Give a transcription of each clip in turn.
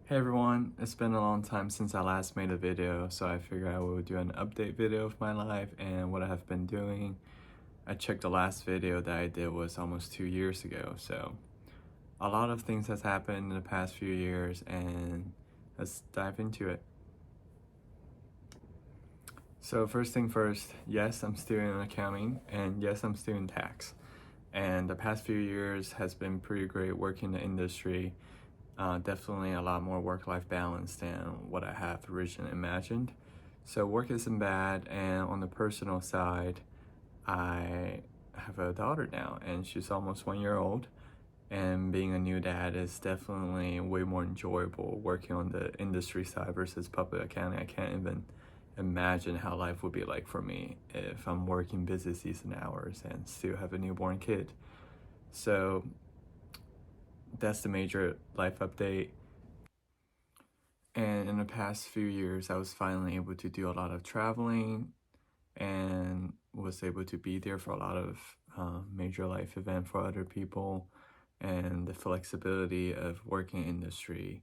Hey everyone, it's been a long time since I last made a video, so I figured I would do an update video of my life and what I have been doing. I checked the last video that I did was almost 2 years ago, so a lot of things has happened in the past few years and let's dive into it. So first thing first, yes, I'm still in accounting and yes, I'm still in tax. And the past few years has been pretty great working in the industry. Definitely a lot more work-life balance than what I have originally imagined. So work isn't bad, and on the personal side, I have a daughter now, and she's almost 1 year old. And being a new dad is definitely way more enjoyable working on the industry side versus public accounting. I can't even imagine how life would be like for me if I'm working busy season hours and still have a newborn kid. So that's the major life update. And in the past few years, I was finally able to do a lot of traveling and was able to be there for a lot of major life event for other people, and the flexibility of working industry.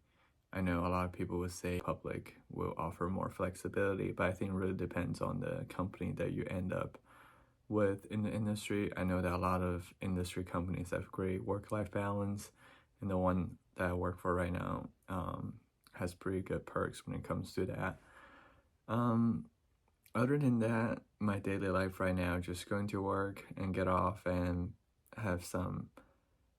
I know a lot of people would say public will offer more flexibility, but I think it really depends on the company that you end up with in the industry. I know that a lot of industry companies have great work-life balance, and the one that I work for right now has pretty good perks when it comes to that. Um, Other than that, my daily life right now, just going to work and get off and have some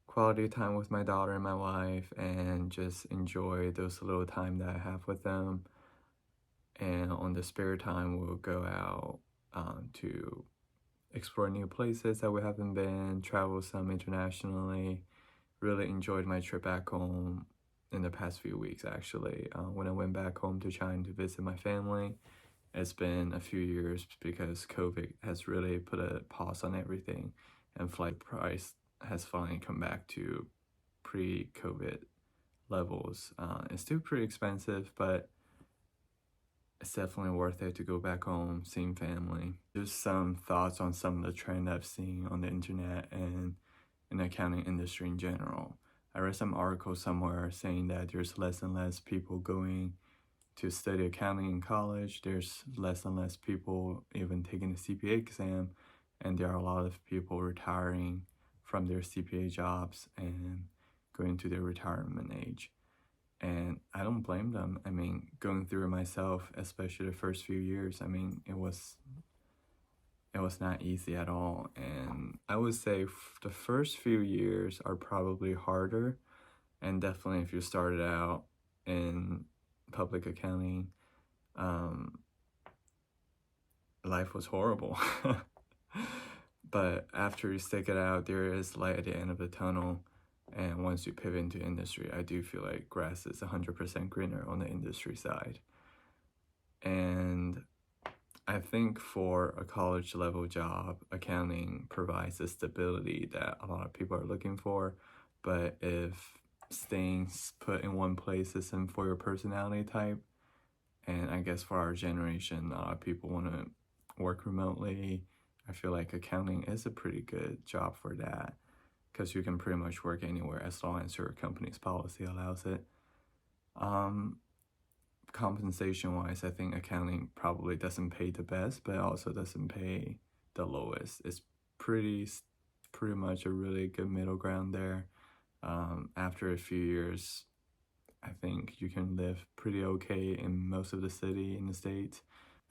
quality time with my daughter and my wife and just enjoy those little time that I have with them. And on the spare time, we'll go out to explore new places that we haven't been, travel some internationally. Really enjoyed my trip back home in the past few weeks, actually. When I went back home to China to visit my family, it's been a few years because COVID has really put a pause on everything, and flight price has finally come back to pre-COVID levels. It's still pretty expensive, but it's definitely worth it to go back home, seeing family. Just some thoughts on some of the trend I've seen on the internet and in the accounting industry in general. I read some article somewhere saying that there's less and less people going to study accounting in college. There's less and less people even taking the CPA exam, and there are a lot of people retiring from their CPA jobs and going to their retirement age. And I don't blame them. I mean, going through it myself, especially the first few years, I mean, it was not easy at all. And I would say the first few years are probably harder, and definitely if you started out in public accounting, um, life was horrible. But after you stick it out, there is light at the end of the tunnel. And once you pivot into industry, I do feel like grass is 100% greener on the industry side. And I think for a college level job, accounting provides the stability that a lot of people are looking for. But if staying put in one place isn't for your personality type, and I guess for our generation, a lot of people want to work remotely. I feel like accounting is a pretty good job for that because you can pretty much work anywhere as long as your company's policy allows it. Compensation wise, I think accounting probably doesn't pay the best, but also doesn't pay the lowest. It's pretty much a really good middle ground there. After a few years, I think you can live pretty okay in most of the city in the States.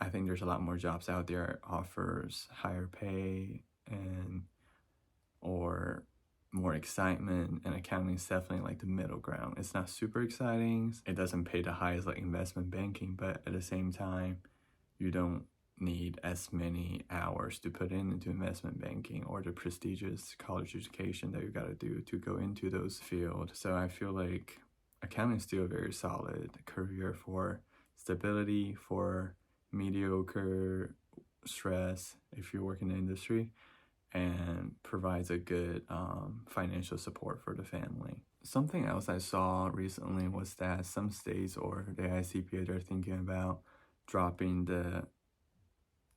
I think there's a lot more jobs out there offers higher pay and or more excitement, and accounting is definitely like the middle ground. It's not super exciting. It doesn't pay the highest like investment banking, but at the same time, you don't need as many hours to put into investment banking or the prestigious college education that you got to do to go into those fields. So I feel like accounting is still a very solid career for stability, for mediocre stress if you work in the industry, and provides a good financial support for the family. Something else I saw recently was that some states or the ICPA are thinking about dropping the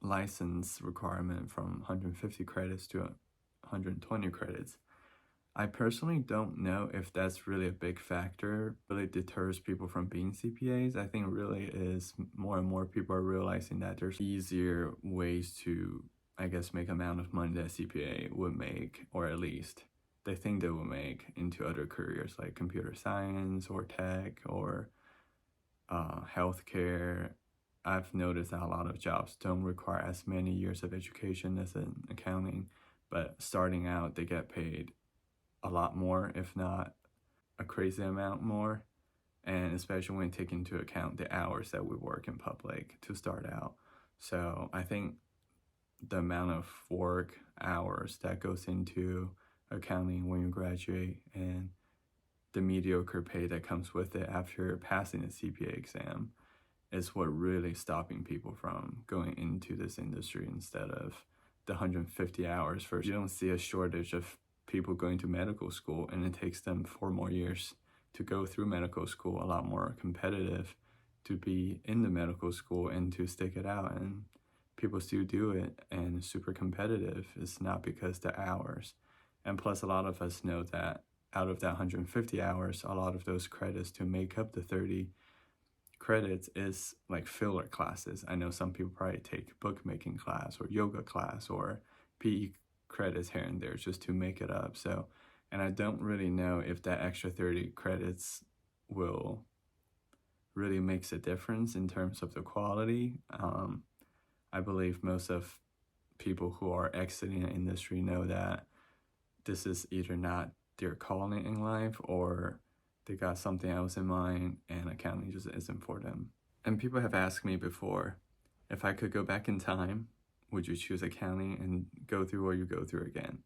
license requirement from 150 credits to 120 credits. I personally don't know if that's really a big factor, really deters people from being CPAs. I think really is more and more people are realizing that there's easier ways to, I guess, make amount of money that CPA would make, or at least they think they will make into other careers like computer science or tech or healthcare. I've noticed that a lot of jobs don't require as many years of education as in accounting, but starting out, they get paid a lot more, if not a crazy amount more. And especially when taking into account the hours that we work in public to start out. So I think the amount of work hours that goes into accounting when you graduate and the mediocre pay that comes with it after passing the CPA exam is what really stopping people from going into this industry instead of the 150 hours. First, you don't see a shortage of people going to medical school, and it takes them 4 more years to go through medical school, a lot more competitive to be in the medical school and to stick it out. And people still do it, and it's super competitive. It's not because the hours. And plus, a lot of us know that out of that 150 hours, a lot of those credits to make up the 30 credits is like filler classes. I know some people probably take bookmaking class or yoga class or PE credits here and there just to make it up. So, and I don't really know if that extra 30 credits will really makes a difference in terms of the quality. I believe most of people who are exiting the industry know that this is either not their calling in life or they got something else in mind and accounting just isn't for them. And people have asked me before, if I could go back in time, would you choose accounting and go through what you go through again?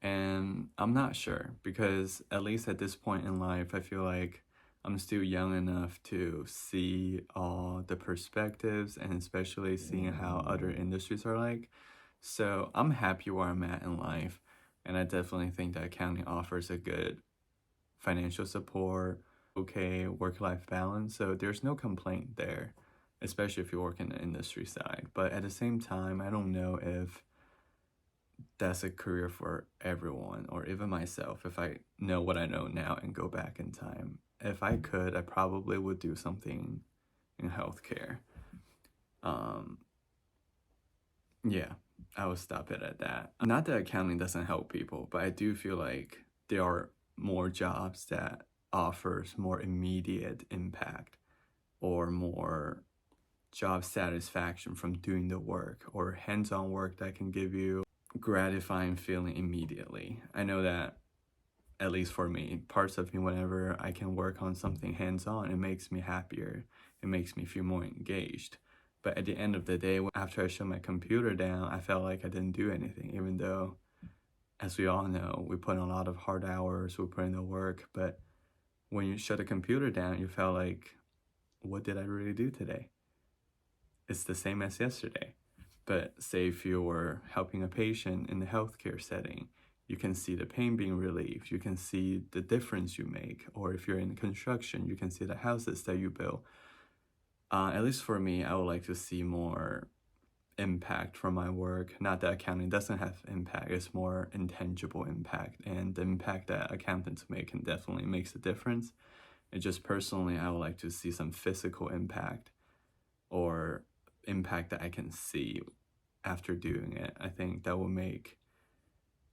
And I'm not sure, because at least at this point in life, I feel like I'm still young enough to see all the perspectives and especially seeing how other industries are like. So I'm happy where I'm at in life. And I definitely think that accounting offers a good financial support, okay work-life balance. So there's no complaint there, especially if you work in the industry side. But at the same time, I don't know if that's a career for everyone or even myself. If I know what I know now and go back in time, if I could, I probably would do something in healthcare. Yeah, I will stop it at that. Not that accounting doesn't help people, but I do feel like there are more jobs that offers more immediate impact or more job satisfaction from doing the work or hands-on work that can give you gratifying feeling immediately. I know that at least for me, parts of me, whenever I can work on something hands-on, it makes me happier. It makes me feel more engaged. But at the end of the day, after I shut my computer down, I felt like I didn't do anything, even though, as we all know, we put in a lot of hard hours, we put in the work, but when you shut the computer down, you felt like, what did I really do today? It's the same as yesterday. But say if you were helping a patient in the healthcare setting, you can see the pain being relieved, you can see the difference you make, or if you're in construction, you can see the houses that you build. At least for me, I would like to see more impact from my work. Not that accounting doesn't have impact, it's more intangible impact, and the impact that accountants make can definitely makes a difference. And just personally, I would like to see some physical impact or impact that I can see after doing it. I think that will make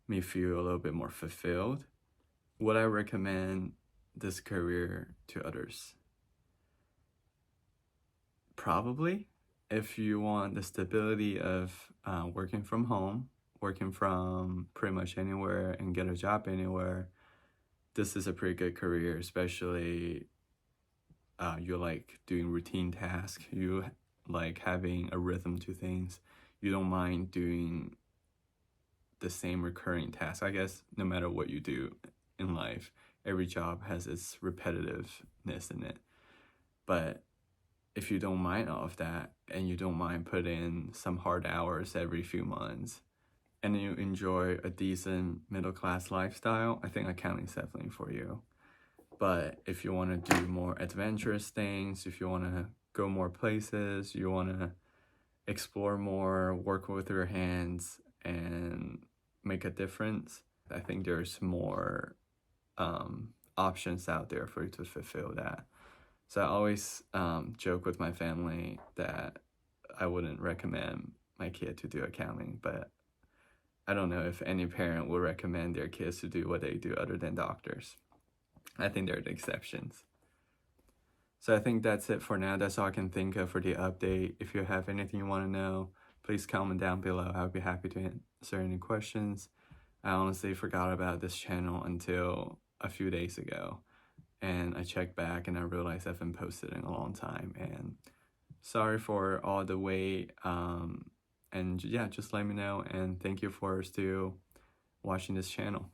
me feel a little bit more fulfilled. Would I recommend this career to others? Probably. If you want the stability of working from home, working from pretty much anywhere and get a job anywhere, this is a pretty good career, especially you like doing routine tasks, you like having a rhythm to things, you don't mind doing the same recurring task. I guess no matter what you do in life, every job has its repetitiveness in it. But if you don't mind all of that and you don't mind putting in some hard hours every few months and you enjoy a decent middle class lifestyle, I think accounting is definitely for you. But if you want to do more adventurous things, if you want to go more places, you want to explore more, work with your hands, and make a difference, I think there's more options out there for you to fulfill that. So I always joke with my family that I wouldn't recommend my kid to do accounting, but I don't know if any parent would recommend their kids to do what they do other than doctors. I think they're the exceptions. So I think that's it for now. That's all I can think of for the update. If you have anything you want to know, please comment down below. I'll be happy to answer any questions. I honestly forgot about this channel until a few days ago. And I checked back and I realized I've been posting a long time. And sorry for all the wait. And yeah, just let me know. And thank you for still watching this channel.